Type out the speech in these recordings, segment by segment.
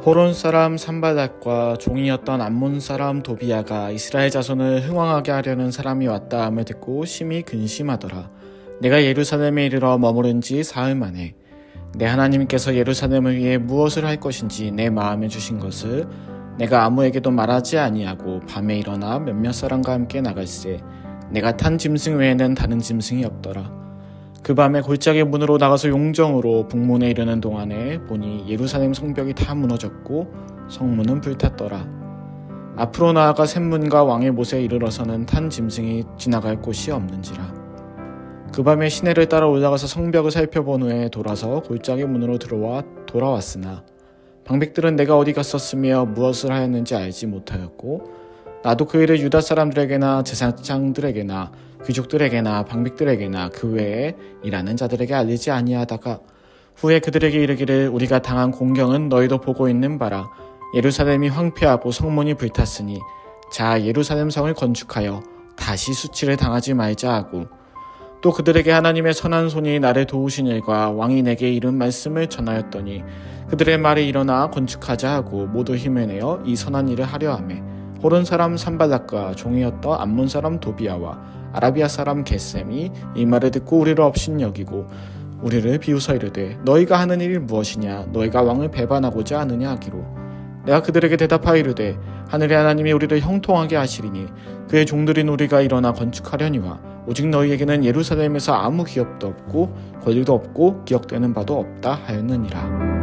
호론 사람 산발락과 종이었던 암몬 사람 도비야가 이스라엘 자손을 흥왕하게 하려는 사람이 왔다 함을 듣고 심히 근심하더라. 내가 예루살렘에 이르러 머무른 지 사흘 만에 내 하나님께서 예루살렘을 위해 무엇을 할 것인지 내 마음에 주신 것을 내가 아무에게도 말하지 아니하고 밤에 일어나 몇몇 사람과 함께 나갈새 내가 탄 짐승 외에는 다른 짐승이 없더라. 그 밤에 골짜기 문으로 나가서 용정으로 북문에 이르는 동안에 보니 예루살렘 성벽이 다 무너졌고 성문은 불탔더라. 앞으로 나아가 샘문과 왕의 못에 이르러서는 탄 짐승이 지나갈 곳이 없는지라. 그 밤에 시내를 따라 올라가서 성벽을 살펴본 후에 돌아서 골짜기 문으로 돌아왔으나 방백들은 내가 어디 갔었으며 무엇을 하였는지 알지 못하였고 나도 그 일을 유다 사람들에게나 제사장들에게나 귀족들에게나 방백들에게나 그 외에 일하는 자들에게 알리지 아니하다가 후에 그들에게 이르기를 우리가 당한 공경은 너희도 보고 있는 바라. 예루살렘이 황폐하고 성문이 불탔으니 자 예루살렘 성을 건축하여 다시 수치를 당하지 말자 하고 또 그들에게 하나님의 선한 손이 나를 도우신 일과 왕이 내게 이른 말씀을 전하였더니 그들의 말이 일어나 건축하자 하고 모두 힘을 내어 이 선한 일을 하려 하매 호론 사람 산발락과 종이었던 암몬 사람 도비야와 아라비아 사람 겟셈이 이 말을 듣고 우리를 업신여기고 우리를 비웃어 이르되 너희가 하는 일이 무엇이냐 너희가 왕을 배반하고자 하느냐 하기로 내가 그들에게 대답하여 이르되 하늘의 하나님이 우리를 형통하게 하시리니 그의 종들인 우리가 일어나 건축하려니와 오직 너희에게는 예루살렘에서 아무 기업도 없고 권리도 없고 기억되는 바도 없다 하였느니라.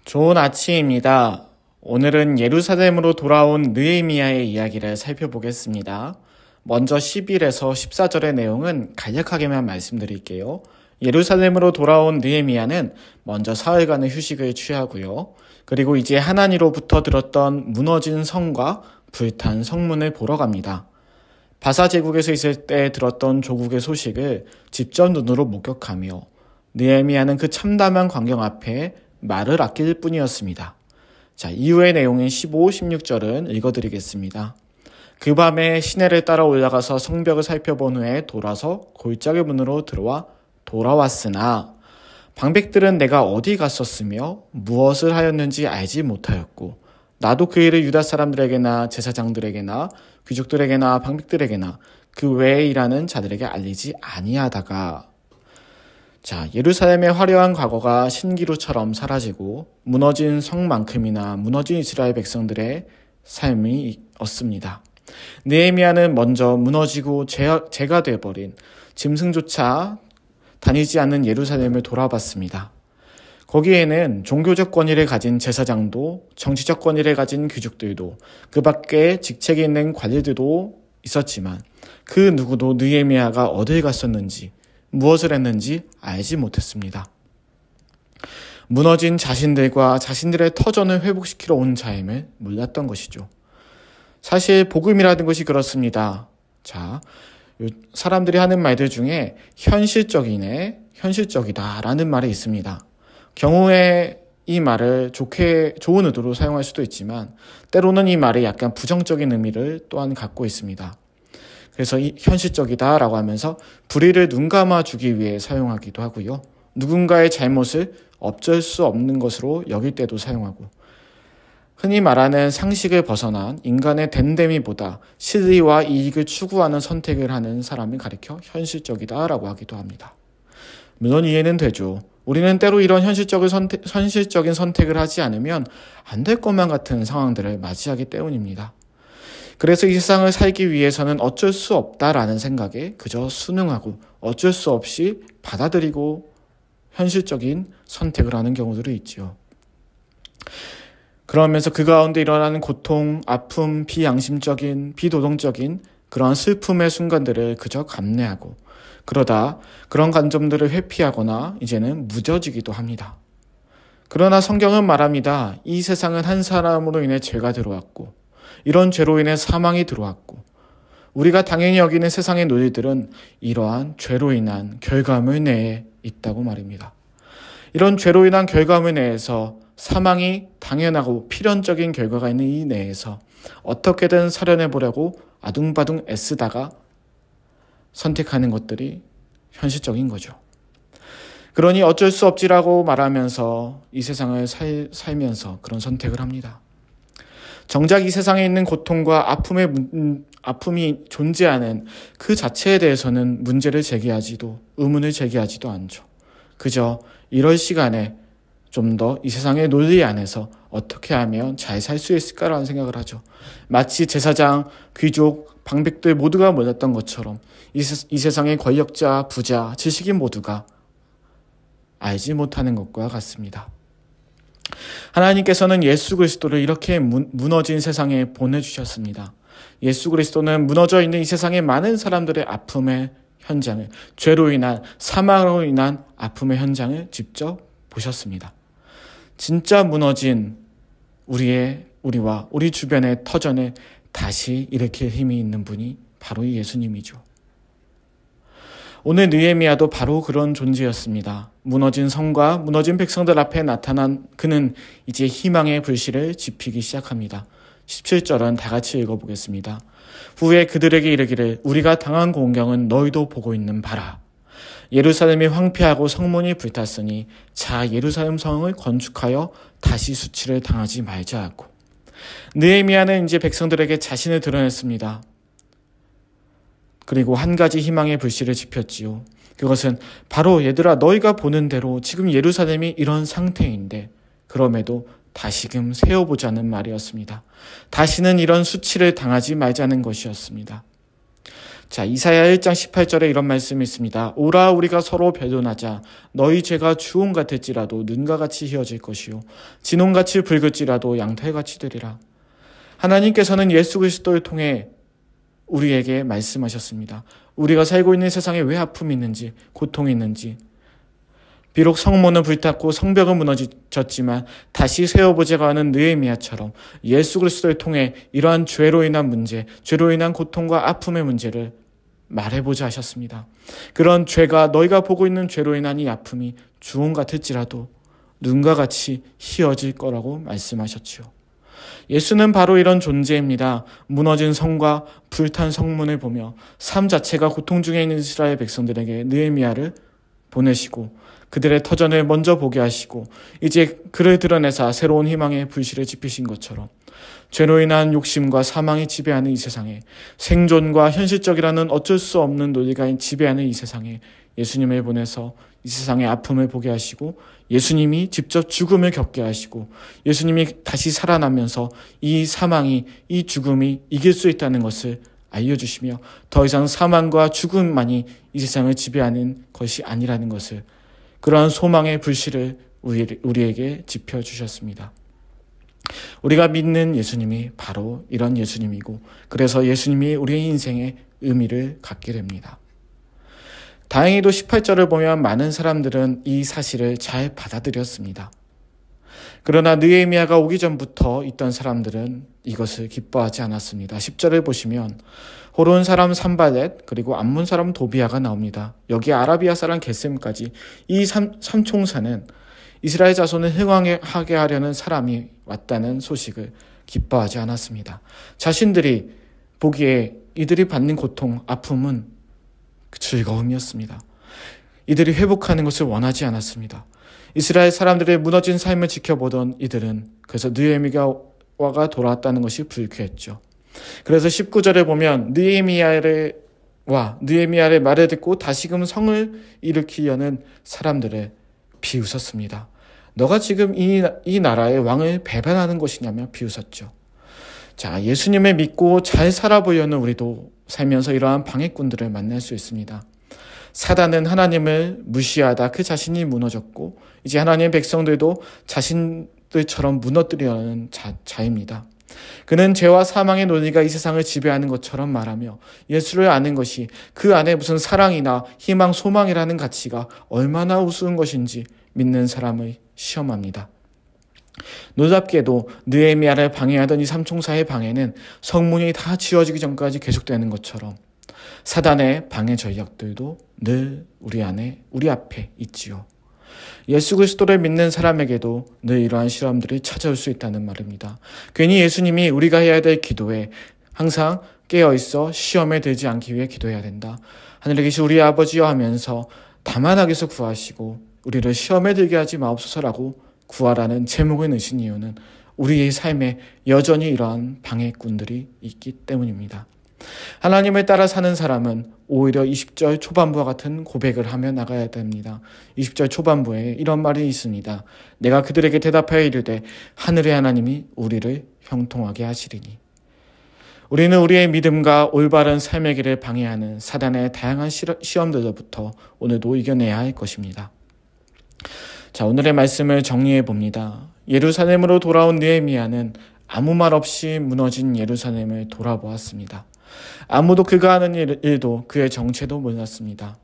좋은 아침입니다. 오늘은 예루살렘으로 돌아온 느헤미야의 이야기를 살펴보겠습니다. 먼저 11에서 14절의 내용은 간략하게만 말씀드릴게요. 예루살렘으로 돌아온 느헤미야는 먼저 사흘간의 휴식을 취하고요. 그리고 이제 하나니로부터 들었던 무너진 성과 불탄 성문을 보러 갑니다. 바사 제국에서 있을 때 들었던 조국의 소식을 직접 눈으로 목격하며 느헤미야는 그 참담한 광경 앞에 말을 아낄 뿐이었습니다. 자, 이후의 내용인 15, 16절은 읽어드리겠습니다. 그 밤에 시내를 따라 올라가서 성벽을 살펴본 후에 돌아서 골짜기 문으로 돌아왔으나 방백들은 내가 어디 갔었으며 무엇을 하였는지 알지 못하였고 나도 그 일을 유다 사람들에게나 제사장들에게나 귀족들에게나 방백들에게나 그 외에 일하는 자들에게 알리지 아니하다가 자, 예루살렘의 화려한 과거가 신기루처럼 사라지고 무너진 성만큼이나 무너진 이스라엘 백성들의 삶이 없습니다. 느헤미야는 먼저 무너지고 재가 돼버린 짐승조차 다니지 않는 예루살렘을 돌아봤습니다. 거기에는 종교적 권위를 가진 제사장도 정치적 권위를 가진 귀족들도 그 밖에 직책이 있는 관리들도 있었지만 그 누구도 느헤미야가 어딜 갔었는지 무엇을 했는지 알지 못했습니다. 무너진 자신들과 자신들의 터전을 회복시키러 온 자임을 몰랐던 것이죠. 사실 복음이라는 것이 그렇습니다. 자, 사람들이 하는 말들 중에 현실적이다라는 말이 있습니다. 경우에 이 말을 좋은 의도로 사용할 수도 있지만 때로는 이 말이 약간 부정적인 의미를 또한 갖고 있습니다. 그래서 이 현실적이다라고 하면서 불의를 눈감아주기 위해 사용하기도 하고요. 누군가의 잘못을 어쩔 수 없는 것으로 여길 때도 사용하고 흔히 말하는 상식을 벗어난 인간의 됨됨이보다 실리와 이익을 추구하는 선택을 하는 사람을 가리켜 현실적이다라고 하기도 합니다. 물론 이해는 되죠. 우리는 때로 이런 현실적인 선택을 하지 않으면 안 될 것만 같은 상황들을 맞이하기 때문입니다. 그래서 이 세상을 살기 위해서는 어쩔 수 없다라는 생각에 그저 순응하고 어쩔 수 없이 받아들이고 현실적인 선택을 하는 경우들이 있지요. 그러면서 그 가운데 일어나는 고통, 아픔, 비양심적인, 비도덕적인 그런 슬픔의 순간들을 그저 감내하고 그러다 그런 감정들을 회피하거나 이제는 무뎌지기도 합니다. 그러나 성경은 말합니다. 이 세상은 한 사람으로 인해 죄가 들어왔고 이런 죄로 인해 사망이 들어왔고 우리가 당연히 여기는 세상의 논리들은 이러한 죄로 인한 결과물 내에 있다고 말입니다. 이런 죄로 인한 결과물 내에서 사망이 당연하고 필연적인 결과가 있는 이 내에서 어떻게든 살려내보려고 아둥바둥 애쓰다가 선택하는 것들이 현실적인 거죠. 그러니 어쩔 수 없지라고 말하면서 이 세상을 살면서 그런 선택을 합니다. 정작 이 세상에 있는 고통과 아픔이 존재하는 그 자체에 대해서는 문제를 제기하지도 의문을 제기하지도 않죠. 그저 이럴 시간에 좀 더 이 세상의 논리 안에서 어떻게 하면 잘 살 수 있을까라는 생각을 하죠. 마치 제사장, 귀족, 방백들 모두가 몰렸던 것처럼 이 세상의 권력자, 부자, 지식인 모두가 알지 못하는 것과 같습니다. 하나님께서는 예수 그리스도를 이렇게 무너진 세상에 보내주셨습니다. 예수 그리스도는 무너져 있는 이 세상의 많은 사람들의 아픔의 현장을, 죄로 인한, 사망으로 인한 아픔의 현장을 직접 보셨습니다. 진짜 무너진 우리와 우리 주변의 터전을 다시 일으킬 힘이 있는 분이 바로 예수님이죠. 오늘 느헤미야도 바로 그런 존재였습니다. 무너진 성과 무너진 백성들 앞에 나타난 그는 이제 희망의 불씨를 지피기 시작합니다. 17절은 다 같이 읽어보겠습니다. 후에 그들에게 이르기를 우리가 당한 공경은 너희도 보고 있는 바라. 예루살렘이 황폐하고 성문이 불탔으니 자 예루살렘 성을 건축하여 다시 수치를 당하지 말자 하고. 느헤미야는 이제 백성들에게 자신을 드러냈습니다. 그리고 한 가지 희망의 불씨를 지폈지요. 그것은 바로 얘들아 너희가 보는 대로 지금 예루살렘이 이런 상태인데 그럼에도 다시금 세워보자는 말이었습니다. 다시는 이런 수치를 당하지 말자는 것이었습니다. 자, 이사야 1장 18절에 이런 말씀이 있습니다. 오라 우리가 서로 변론하자. 너희 죄가 주홍 같을지라도 눈과 같이 희어질 것이요 진홍같이 붉을지라도 양털같이 되리라. 하나님께서는 예수 그리스도를 통해 우리에게 말씀하셨습니다. 우리가 살고 있는 세상에 왜 아픔이 있는지, 고통이 있는지. 비록 성문은 불탔고 성벽은 무너졌지만 다시 세워보자고 하는 느헤미야처럼 예수 그리스도를 통해 이러한 죄로 인한 문제, 죄로 인한 고통과 아픔의 문제를 말해보자 하셨습니다. 그런 죄가 너희가 보고 있는 죄로 인한 이 아픔이 주홍 같을지라도 눈과 같이 희어질 거라고 말씀하셨지요. 예수는 바로 이런 존재입니다. 무너진 성과 불탄 성문을 보며 삶 자체가 고통 중에 있는 이스라엘 백성들에게 느헤미야를 보내시고 그들의 터전을 먼저 보게 하시고 이제 그를 드러내사 새로운 희망의 불씨를 지피신 것처럼 죄로 인한 욕심과 사망이 지배하는 이 세상에 생존과 현실적이라는 어쩔 수 없는 논리가 지배하는 이 세상에 예수님을 보내서 이 세상의 아픔을 보게 하시고 예수님이 직접 죽음을 겪게 하시고 예수님이 다시 살아나면서 이 사망이 이 죽음이 이길 수 있다는 것을 알려주시며 더 이상 사망과 죽음만이 이 세상을 지배하는 것이 아니라는 것을 그러한 소망의 불씨를 우리에게 지펴주셨습니다. 우리가 믿는 예수님이 바로 이런 예수님이고 그래서 예수님이 우리의 인생에 의미를 갖게 됩니다. 다행히도 18절을 보면 많은 사람들은 이 사실을 잘 받아들였습니다. 그러나 느헤미야가 오기 전부터 있던 사람들은 이것을 기뻐하지 않았습니다. 10절을 보시면 호론 사람 산발렛 그리고 암몬 사람 도비야가 나옵니다. 여기 아라비아 사람 게셈까지 이 삼총사는 이스라엘 자손을 흥왕하게 하려는 사람이 왔다는 소식을 기뻐하지 않았습니다. 자신들이 보기에 이들이 받는 고통, 아픔은 즐거움이었습니다. 이들이 회복하는 것을 원하지 않았습니다. 이스라엘 사람들의 무너진 삶을 지켜보던 이들은 그래서 느헤미야가 돌아왔다는 것이 불쾌했죠. 그래서 19절에 보면 느헤미야의 말을 듣고 다시금 성을 일으키려는 사람들을 비웃었습니다. 너가 지금 이 나라의 왕을 배반하는 것이냐며 비웃었죠. 자, 예수님을 믿고 잘 살아보려는 우리도 살면서 이러한 방해꾼들을 만날 수 있습니다. 사단은 하나님을 무시하다 그 자신이 무너졌고 이제 하나님의 백성들도 자신들처럼 무너뜨리려는 자입니다. 그는 죄와 사망의 논리가 이 세상을 지배하는 것처럼 말하며 예수를 아는 것이 그 안에 무슨 사랑이나 희망, 소망이라는 가치가 얼마나 우스운 것인지 믿는 사람을 시험합니다. 놀랍게도 느헤미야를 방해하던 이 삼총사의 방해는 성문이 다 지어지기 전까지 계속되는 것처럼 사단의 방해 전략들도 늘 우리 앞에 있지요. 예수 그리스도를 믿는 사람에게도 늘 이러한 시험들이 찾아올 수 있다는 말입니다. 괜히 예수님이 우리가 해야 될 기도에 항상 깨어있어 시험에 들지 않기 위해 기도해야 된다. 하늘에 계신 우리 아버지여 하면서 다만 악에서 구하시고 우리를 시험에 들게 하지 마옵소서라고 구하라는 제목을 넣으신 이유는 우리의 삶에 여전히 이러한 방해꾼들이 있기 때문입니다. 하나님을 따라 사는 사람은 오히려 20절 초반부와 같은 고백을 하며 나가야 됩니다. 20절 초반부에 이런 말이 있습니다. 내가 그들에게 대답하여 이르되 하늘의 하나님이 우리를 형통하게 하시리니. 우리는 우리의 믿음과 올바른 삶의 길을 방해하는 사단의 다양한 시험들로부터 오늘도 이겨내야 할 것입니다. 자, 오늘의 말씀을 정리해 봅니다. 예루살렘으로 돌아온 느헤미야는 아무 말 없이 무너진 예루살렘을 돌아보았습니다. 아무도 그가 하는 일도 그의 정체도 몰랐습니다.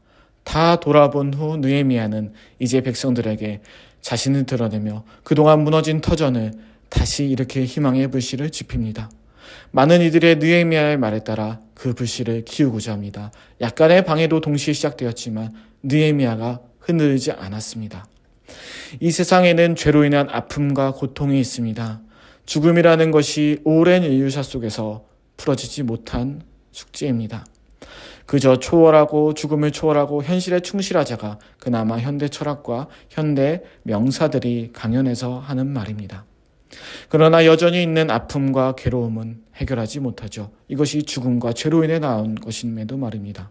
다 돌아본 후 느헤미야는 이제 백성들에게 자신을 드러내며 그동안 무너진 터전을 다시 일으킬 희망의 불씨를 지핍니다. 많은 이들의 느헤미야의 말에 따라 그 불씨를 키우고자 합니다. 약간의 방해도 동시에 시작되었지만 느헤미야가 흔들리지 않았습니다. 이 세상에는 죄로 인한 아픔과 고통이 있습니다. 죽음이라는 것이 오랜 인류사 속에서 풀어지지 못한 숙제입니다. 그저 초월하고 죽음을 초월하고 현실에 충실하자가 그나마 현대 철학과 현대 명사들이 강연해서 하는 말입니다. 그러나 여전히 있는 아픔과 괴로움은 해결하지 못하죠. 이것이 죽음과 죄로 인해 나온 것임에도 말입니다.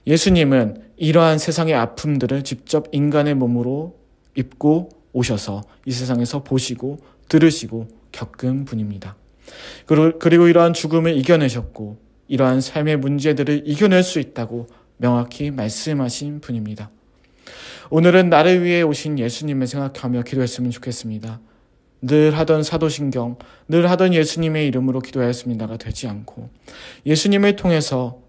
예수님은 이러한 세상의 아픔들을 직접 인간의 몸으로 입고 오셔서 이 세상에서 보시고 들으시고 겪은 분입니다. 그리고 이러한 죽음을 이겨내셨고 이러한 삶의 문제들을 이겨낼 수 있다고 명확히 말씀하신 분입니다. 오늘은 나를 위해 오신 예수님을 생각하며 기도했으면 좋겠습니다. 늘 하던 사도신경, 늘 하던 예수님의 이름으로 기도하였습니다가 되지 않고 예수님을 통해서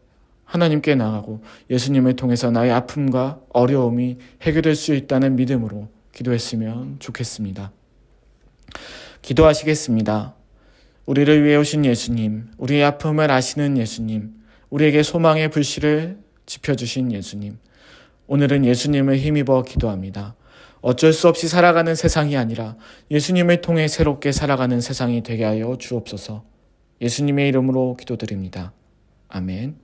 하나님께 나가고 예수님을 통해서 나의 아픔과 어려움이 해결될 수 있다는 믿음으로 기도했으면 좋겠습니다. 기도하시겠습니다. 우리를 위해 오신 예수님, 우리의 아픔을 아시는 예수님, 우리에게 소망의 불씨를 지펴주신 예수님, 오늘은 예수님을 힘입어 기도합니다. 어쩔 수 없이 살아가는 세상이 아니라 예수님을 통해 새롭게 살아가는 세상이 되게 하여 주옵소서. 예수님의 이름으로 기도드립니다. 아멘.